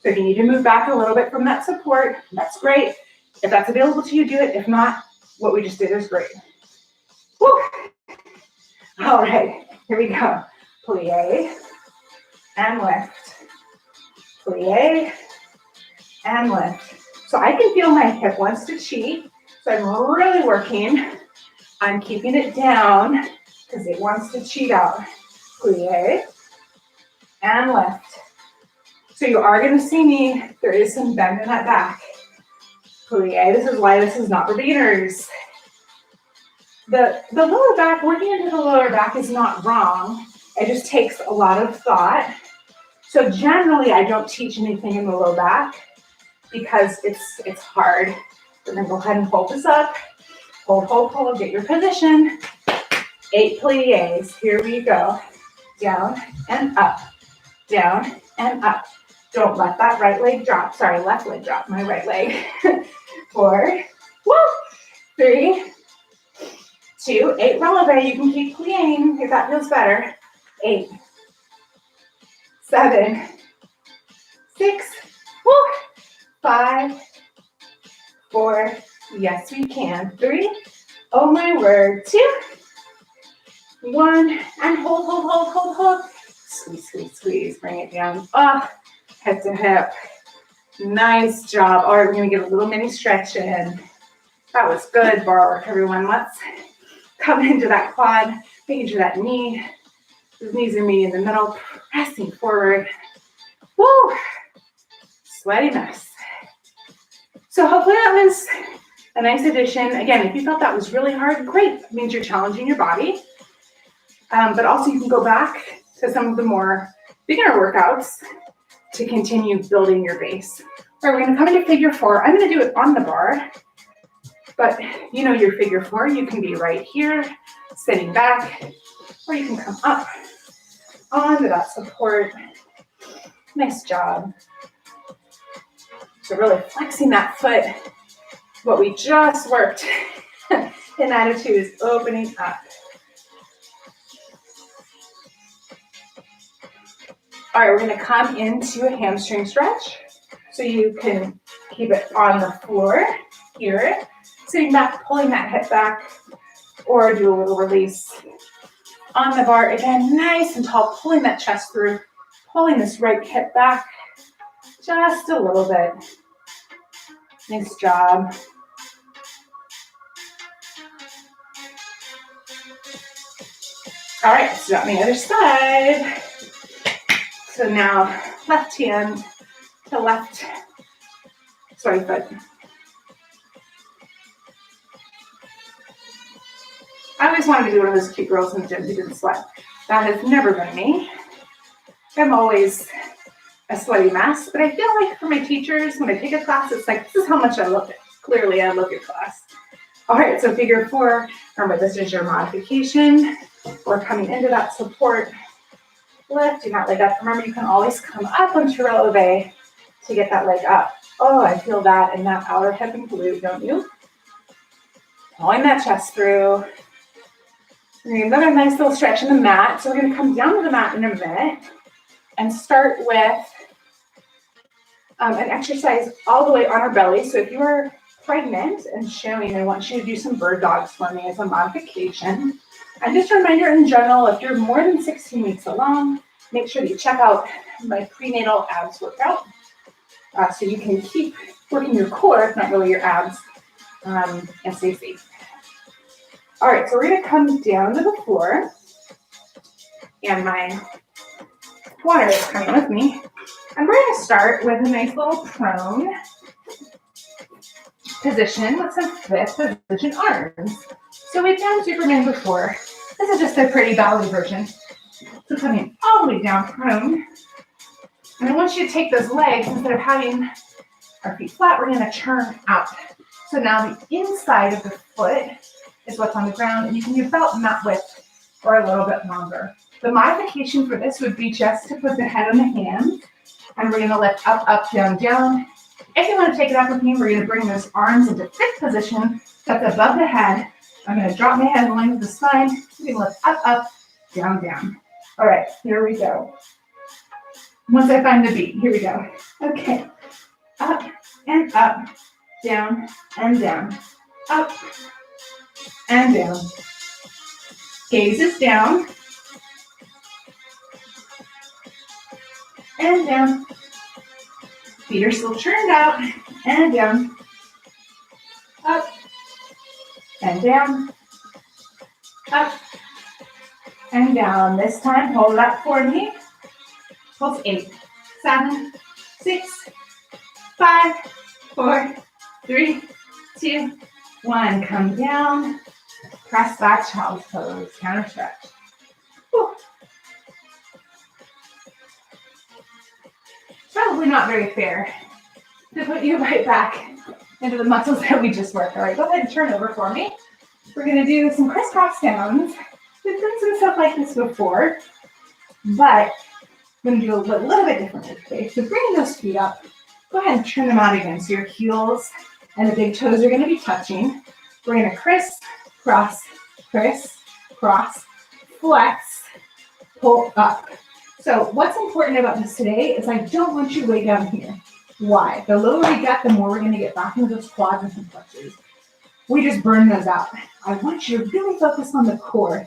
So if you need to move back a little bit from that support, that's great. If that's available to you, do it. If not, what we just did is great. Woo! All right, here we go. Plie and lift. Plie and lift. So I can feel my hip wants to cheat, so I'm really working on keeping it down because it wants to cheat out. Plie and lift. So you are going to see me, there is some bend in that back. Plie, this is why this is not for beginners. The lower back, working into the lower back is not wrong. It just takes a lot of thought. So generally, I don't teach anything in the low back because it's hard. We're gonna go ahead and hold this up. Hold, get your position. 8 plies, here we go. Down and up, down and up. Don't let that right leg drop. Sorry, left leg drop, my right leg. 4, 3, 2, 8 releve. You can keep plieing if that feels better. 8, 7, 6, 5, 4, yes we can. 3, oh my word, 2, 1, and hold. Squeeze, bring it down. Head to hip. Nice job. All right, we're gonna get a little mini stretch in. That was good bar work, everyone. Let's come into that quad, making sure that knee, those knees are meeting in the middle, pressing forward. Woo! Sweaty mess. So hopefully that was a nice addition. Again, if you felt that was really hard, great. It means you're challenging your body. But also you can go back to some of the more beginner workouts to continue building your base. All right, we're gonna come into figure 4. I'm gonna do it on the bar, but you know your figure 4, you can be right here, sitting back, or you can come up onto that support. Nice job. So really flexing that foot. What we just worked in attitude is opening up. All right, we're gonna come into a hamstring stretch. So you can keep it on the floor here, sitting back, pulling that hip back, or do a little release on the bar. Again, nice and tall, pulling that chest through, pulling this right hip back just a little bit. Nice job. All right, so on the other side. So now left hand to left, sorry, foot. I always wanted to be one of those cute girls in the gym who didn't sweat. That has never been me. I'm always a sweaty mess, but I feel like for my teachers, when I take a class, it's like, this is how much I love it. Clearly, I love your class. All right, so figure 4, remember this is your modification. We're coming into that support. Lifting that leg up. Remember, you can always come up onto releve to get that leg up. Oh, I feel that in that outer hip and glute, don't you? Pulling that chest through. Another nice little stretch in the mat. So we're going to come down to the mat in a minute and start with an exercise all the way on our belly. So if you are pregnant and showing, I want you to do some bird dogs for me as a modification. And just a reminder in general, if you're more than 16 weeks along, make sure that you check out my prenatal abs workout so you can keep working your core, if not really your abs, and stay safe. All right, so we're gonna come down to the floor, and my water is coming with me. And we're gonna start with a nice little prone position with some fifth position arms. So we've done Superman before. This is just a pretty ballet version. So coming all the way down prone. And I want you to take those legs, instead of having our feet flat, we're gonna turn up. So now the inside of the foot is what's on the ground, and you can be about mat width or a little bit longer. The modification for this would be just to put the head on the hands, and we're gonna lift up, up, down, down. If you wanna take it up with me, we're gonna bring those arms into fifth position, that's above the head. I'm gonna drop my head in line with the spine. We're gonna lift up, up, down, down. All right, here we go. Once I find the beat, here we go. Okay, up and up, down and down, up and down. Gaze is down and down Feet are still turned out and down, up and down, up and down. This time, hold that for me. Hold 8, 7, 6, 5, 4, 3, 2, 1. Come down. Press back, child's pose, counter stretch. Whew. Probably not very fair to put you right back into the muscles that we just worked. All right, go ahead and turn over for me. We're gonna do some crisscross downs. We've done some stuff like this before, but we're gonna do a little bit differently today. So bring those feet up. Go ahead and turn them out again. So your heels and the big toes are gonna be touching. We're gonna crisscross, crisscross, flex, pull up. So what's important about this today is I don't want you way down here. Why? The lower we get, the more we're going to get back into those quads and hip flexors. We just burn those out. I want you to really focus on the core,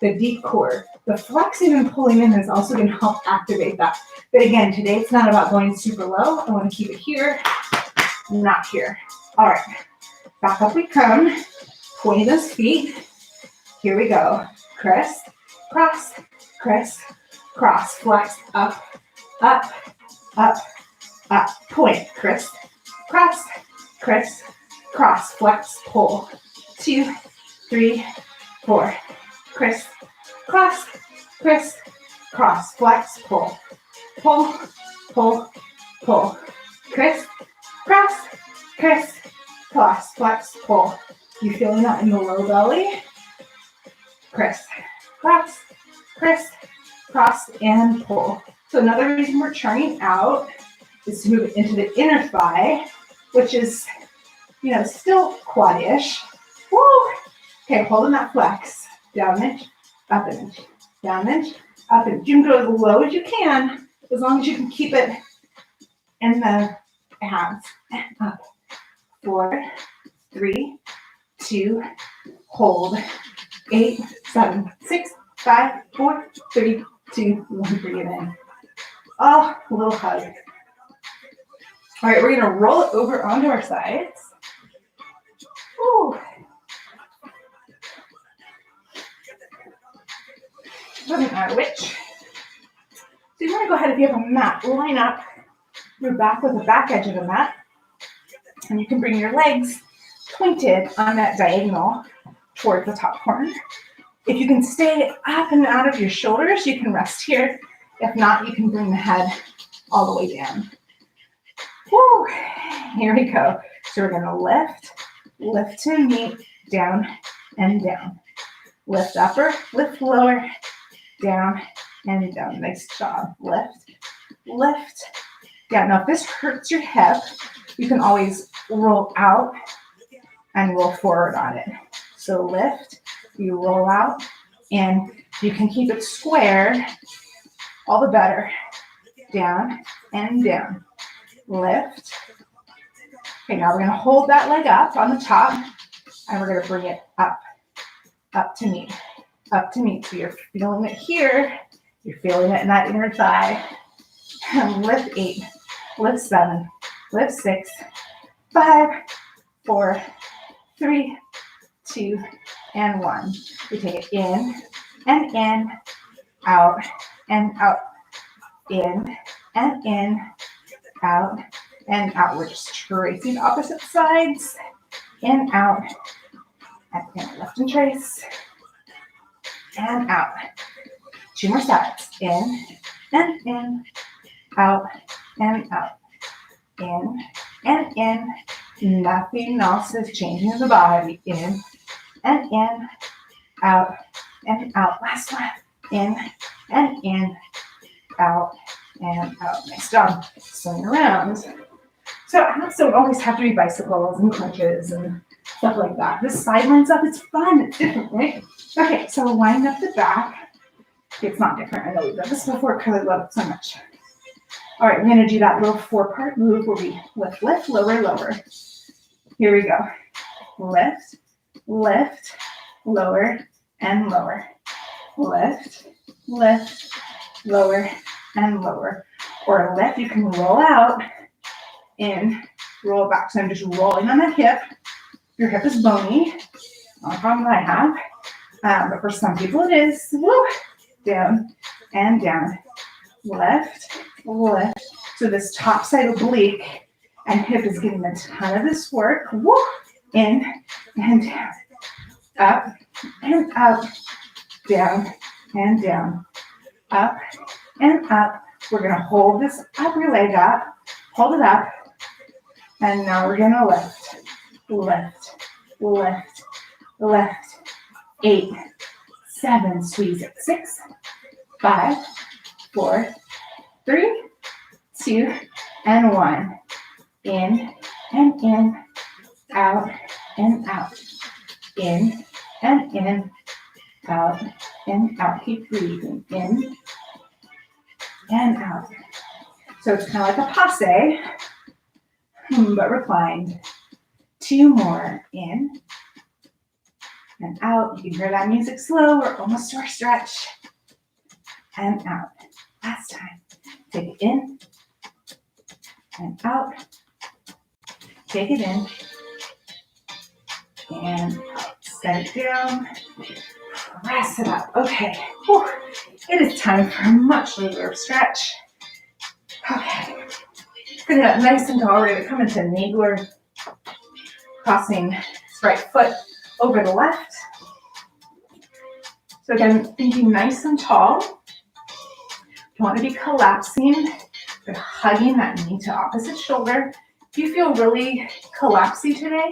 the deep core. The flexing and pulling in is also going to help activate that. But again, today it's not about going super low. I want to keep it here, not here. All right, back up we come. Point those feet. Here we go. Criss, cross, criss, cross, flex, up, up, up, up, point, criss, cross, flex, pull, 2, 3, 4, criss, cross, flex, pull, pull, pull, pull, criss, cross, flex, pull. You feeling that in the low belly? Criss, cross, and pull. So another reason we're turning out is to move it into the inner thigh, which is, still quad-ish. Woo! Okay, holding that flex. Down inch, up an inch, down inch, up an inch. You can go as low as you can, as long as you can keep it in the hands. Up. 4, 3, 2, hold. 8, 7, 6, 5, 4, 3, 2, 1. Breathe in. Oh, a little hug. All right, we're going to roll it over onto our sides. Ooh. Doesn't matter which. So you want to go ahead, if you have a mat, line up your back with the back edge of the mat. And you can bring your legs pointed on that diagonal towards the top corner. If you can stay up and out of your shoulders, you can rest here. If not, you can bring the head all the way down. Woo! Here we go. So we're going to lift to meet, down and down. Lift upper, lift lower, down and down. Nice job. Lift, down. Now if this hurts your hip, you can always roll out and roll forward on it. So lift, you roll out, and you can keep it square, all the better. Down and down. Lift. Okay, now we're going to hold that leg up on the top, and we're going to bring it up to meet. So you're feeling it here. You're feeling it in that inner thigh. And lift 8, lift 7, lift 6, 5, 4, 3, 2, and 1. We take it in and in, out and out, in and in, out and out. We're just tracing opposite sides, in, out, and in, left and trace, and out. 2 more steps, in and in, out and out, in and in. Nothing else is changing the body. In and in, out and out. Last one. In and in, out and out. Nice job. Swing around. So abs don't always have to be bicycles and crunches and stuff like that. This sideline stuff, it's fun. It's different, right? Okay, so line up the back. It's not different. I know we've done this before because I love it so much. All right, we're going to do that little 4-part move where we lift, lower, lower. Here we go. Lift, lift, lower, and lower. Lift, lift, lower, and lower. Or lift, you can roll out in, roll back. So I'm just rolling on that hip. Your hip is bony, not a problem that I have. But for some people it is. Woo. Down and down. Left, left. So this top side oblique and hip is getting a ton of this work. Woo. In and down. Up and up. Down and down. Up and up. We're going to hold this upper leg up. Hold it up. And now we're going to lift. Lift, lift, lift. 8, 7, squeeze it. 6, 5, 4, 3, 2, and 1. In and in, out and out. In and in, out and out. Keep breathing. In and out. So it's kind of like a passe, but reclined. 2 more. In and out. You can hear that music slow. We're almost to our stretch. And out. Last time. Take it in and out. Take it in and out. Set it down. Press it up. Okay. Whew. It is time for a much longer stretch. Okay. Gonna get nice and tall. We're gonna come into Nagler. Crossing this right foot over the left. So again, thinking nice and tall. You want to be collapsing, but hugging that knee to opposite shoulder. If you feel really collapsy today,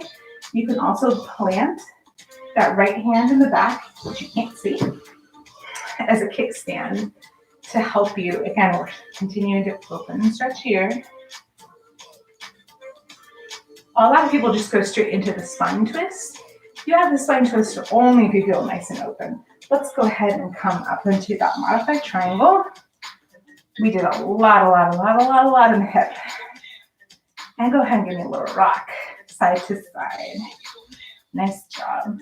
you can also plant that right hand in the back, which you can't see, as a kickstand to help you. Again, we're continuing to open and stretch here. A lot of people just go straight into the spine twist. You have the spine twist only if you feel nice and open. Let's go ahead and come up into that modified triangle. We did a lot in the hip. And go ahead and give me a little rock, side to side. Nice job.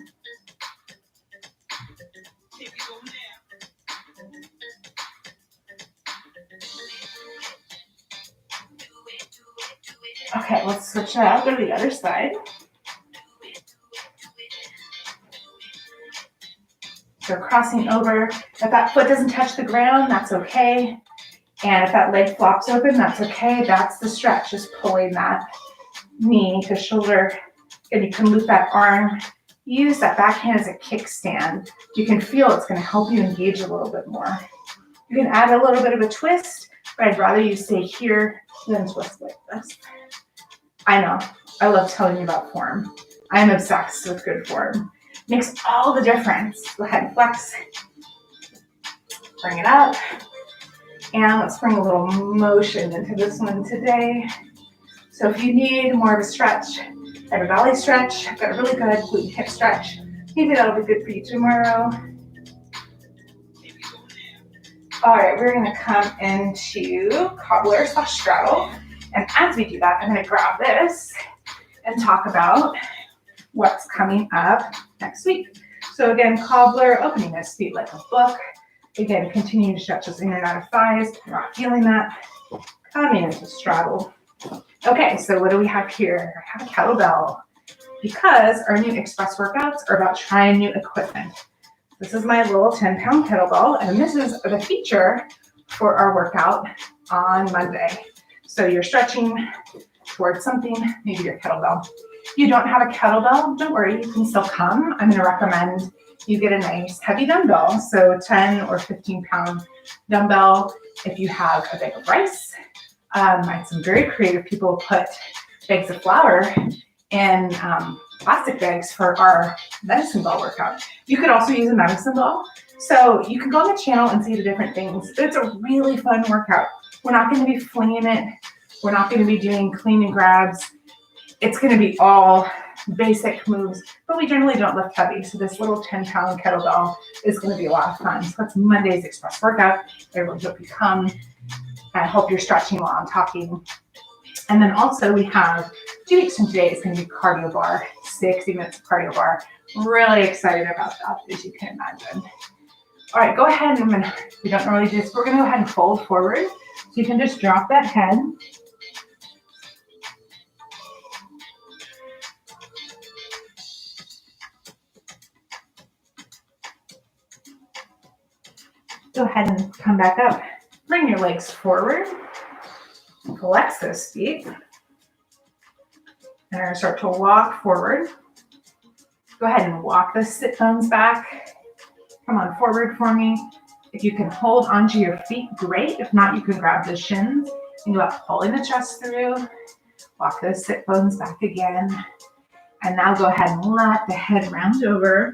Okay, let's switch it out, go to the other side. So crossing over, if that foot doesn't touch the ground, that's okay. And if that leg flops open, that's okay. That's the stretch, just pulling that knee to shoulder. And you can loop that arm. Use that back hand as a kickstand. You can feel it's going to help you engage a little bit more. You can add a little bit of a twist, but I'd rather you stay here than twist like this. I know, I love telling you about form. I'm obsessed with good form. Makes all the difference. Go ahead and flex. Bring it up. And let's bring a little motion into this one today. So if you need more of a stretch, I have a belly stretch. I've got a really good glute and hip stretch. Maybe that'll be good for you tomorrow. All right, we're gonna come into cobbler / straddle. And as we do that, I'm gonna grab this and talk about what's coming up next week. So again, cobbler, opening those feet like a book. Again, continue to stretch those inner and outer thighs. If you're not feeling that, coming into straddle. Okay, so what do we have here? I have a kettlebell because our new express workouts are about trying new equipment. This is my little 10-pound kettlebell, and this is the feature for our workout on Monday. So you're stretching towards something, maybe your kettlebell. If you don't have a kettlebell, don't worry, you can still come. I'm going to recommend you get a nice heavy dumbbell, so 10 or 15-pound dumbbell if you have a bag of rice. Some very creative people put bags of flour in plastic bags for our medicine ball workout. You could also use a medicine ball. So you can go on the channel and see the different things. It's a really fun workout. We're not going to be flinging it. We're not going to be doing clean and grabs. It's going to be all basic moves, but we generally don't lift heavy. So this little 10-pound kettlebell is going to be a lot of fun. So that's Monday's express workout. I really hope you come. I hope you're stretching while I'm talking. And then also we have 2 weeks from today, it's going to be cardio bar, 60 minutes of cardio bar. Really excited about that, as you can imagine. All right, go ahead and we don't normally do this. We're going to go ahead and fold forward. So you can just drop that head. Go ahead and come back up. Bring your legs forward. Flex those feet. And we're going to start to walk forward. Go ahead and walk the sit bones back. Come on forward for me. If you can hold onto your feet, great. If not, you can grab the shins. Think about pulling the chest through. Walk those sit bones back again. And now go ahead and let the head round over.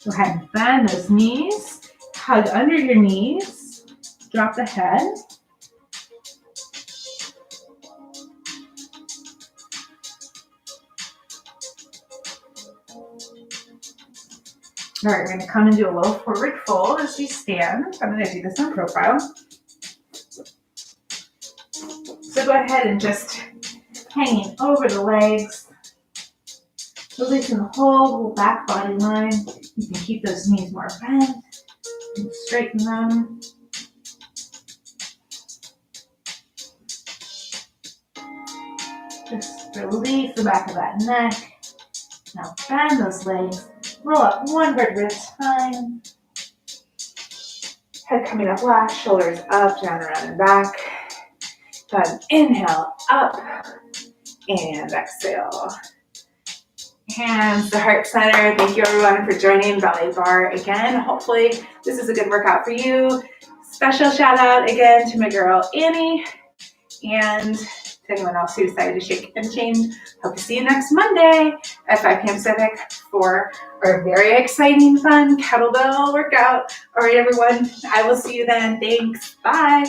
Go ahead and bend those knees. Hug under your knees. Drop the head. All right, we're going to come and do a little forward fold as we stand. I'm going to do this in profile. So go ahead and just hanging over the legs, releasing the whole back body line. You can keep those knees more bent and straighten them. Just release the back of that neck. Now bend those legs. Roll up one vertebra at a time. Head coming up last, shoulders up, down, around, and back. Go ahead and inhale, up, and exhale. Hands to heart center. Thank you everyone for joining Ballet Barre again. Hopefully this is a good workout for you. Special shout out again to my girl Annie, and to anyone else who decided to shake and change. Hope to see you next Monday at 5 p.m. Pacific for our very exciting, fun kettlebell workout. All right, everyone. I will see you then. Thanks. Bye.